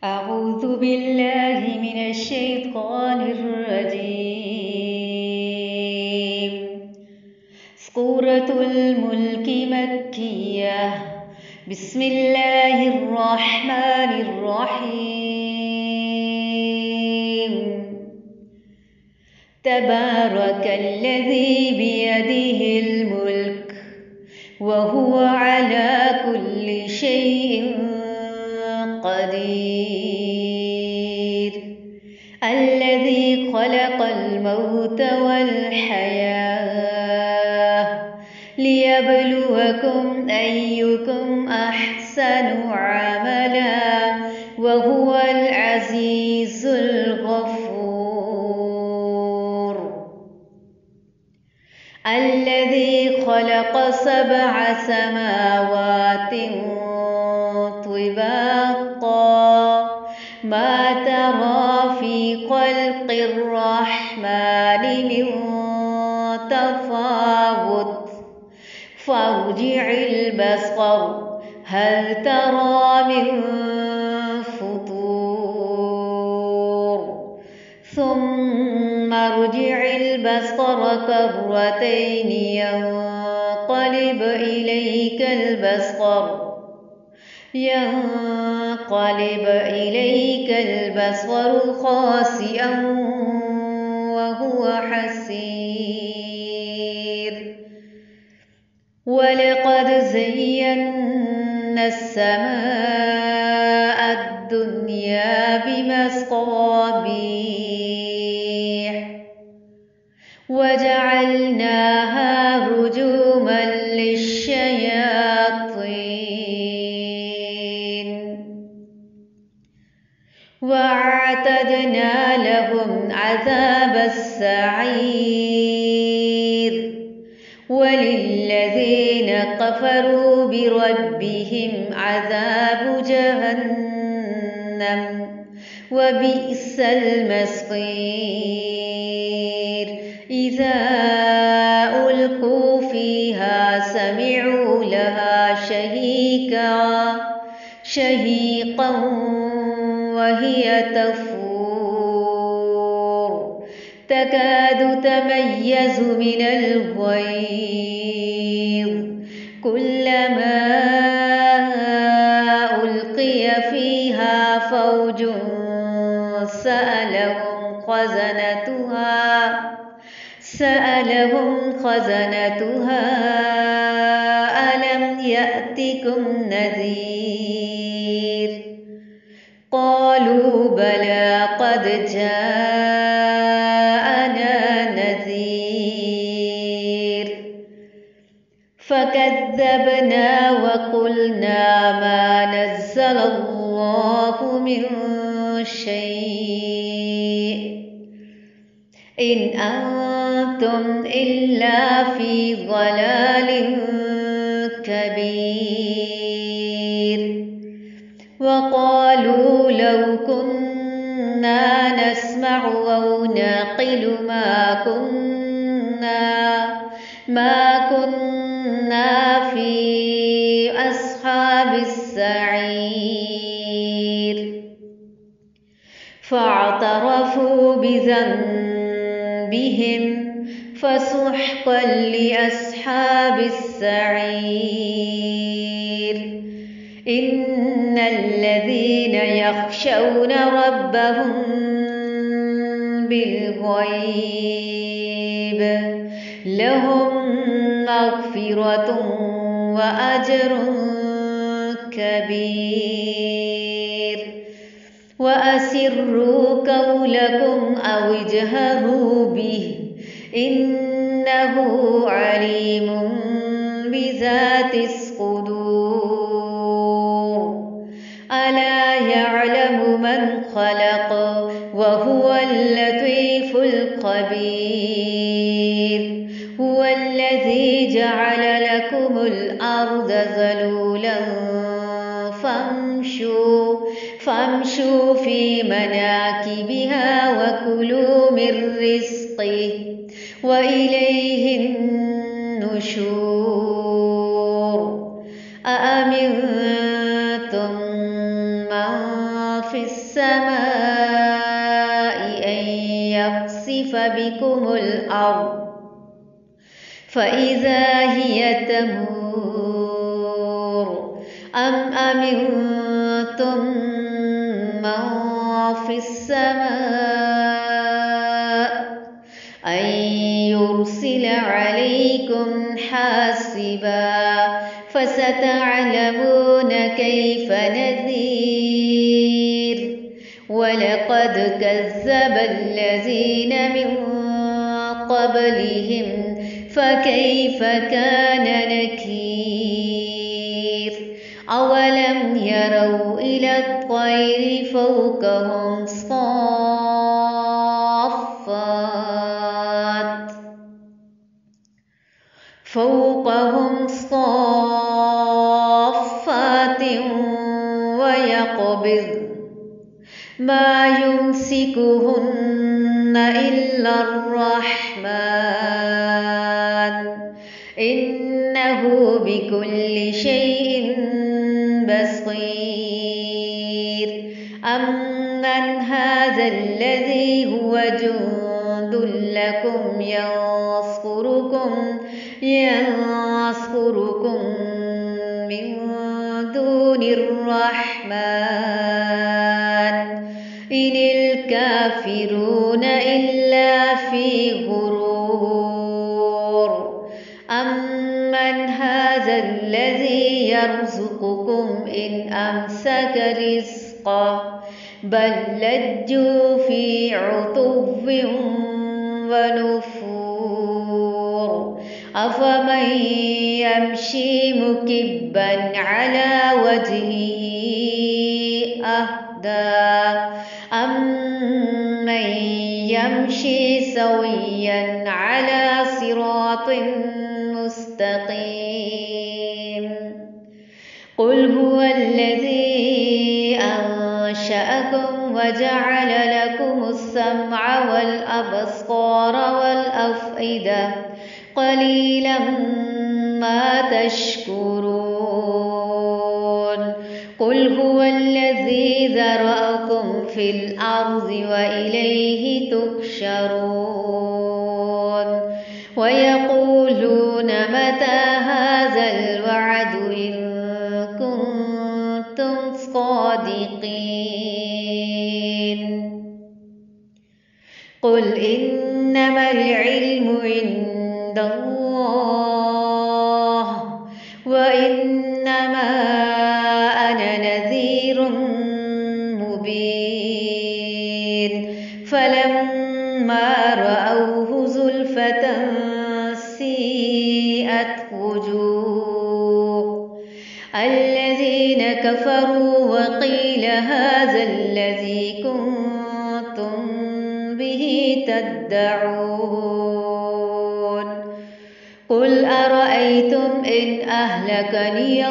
أعوذ بالله من الشيطان الرجيم. سورة الملك مكية. بسم الله الرحمن الرحيم. تبارك الذي بيده الملك وهو على كل شيء قدير. الذي خلق الموت والحياة ليبلوكم أيكم أحسن عملا وهو العزيز الغفور. الذي خلق 7 سماوات طباقا ما ترى في خلق الرحمن من تفاوت فارجع البصر هل ترى من فطور ثم ارجع البصر كرتين ينقلب إليك البصر خاسئا وهو حسير. ولقد زينا السماء الدنيا بمصابيح وجعلناها رجوما للشياطين وأعتدنا لهم عذاب السعير. وللذين كفروا بربهم عذاب جهنم وبئس المصير. إذا ألقوا فيها سمعوا لها شهيقا وهي تفور تكاد تميز من الغيظ كلما ألقي فيها فوج سألهم خزنتها ألم يأتكم نذير قالوا بلى قد جاءنا نذير فكذبنا وقلنا ما نزل الله من شيء إن أنتم إلا في ضلال كبير. وقالوا لو كنا نسمع أو نعقل ما كنا في أصحاب السعير. فاعترفوا بذنبهم فسحقا لأصحاب السعير. إن الذين يخشون ربهم بالغيب لهم مغفرة وأجر كبير. وأسروا قولكم أو اجهروا به إنه عليم بذات الصدور. ألا يعلم من خلق وهو اللطيف الخبير. هو الذي جعل لكم الأرض ذلولا فامشوا في مناكبها وكلوا من رزقه وإليه النشور. أأمنتم من في السماء أن يخسف بكم الأرض فإذا هي تمور أم أمنتم من في السماء أن يرسل عليكم حاسبا فستعلمون كيف نذير ولقد كذب الذين من قبلهم فكيف كان نكير أولم يروا إلى الطير فوقهم صافات ويقبض ما يمسكهن إلا الرحمن إنه بكل شيء بصير أمن هذا الذي هو جند لكم ينصركم من دون الرحمن إن الكافرون إلا في غرور أمن هذا الذي يرزقكم إن أمسك رزقه بل لجوا في عتو ونفور أفمن يمشي مكبا على وجهه أهدى أمن يمشي سويا على صراط مستقيم قل هو الذي أنشأكم وجعل لكم السمع والأبصار والأفئدة قليلا ما تشكرون قل هو الذي ذرأكم في الأرض وإليه تحشرون ويقولون متى هذا الوعد إن كنتم صادقين قل إنما العلم عند الله وإنما أنا نذير مبين فلما رأوه زلفة سيئت وجوه الذين كفروا وقيل هذا الذي كنتم به تدعون قل أرأيتم إن أهلكني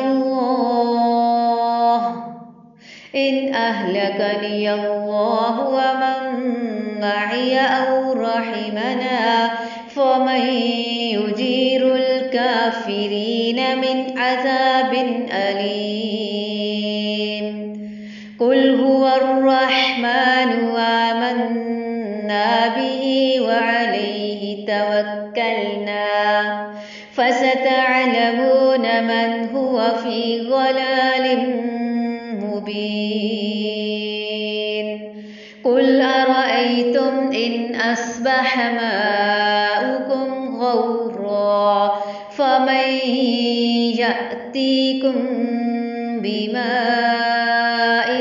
الله ومن معي أو رحمنا فمن يجير الكافرين من عذاب أليم قل هو الرحمن وآمنا به وعليه توكلنا فستعلمون من هو في ضلال مبين قل أرأيتم إن أصبح ماؤكم غورا فمن يأتيكم بماء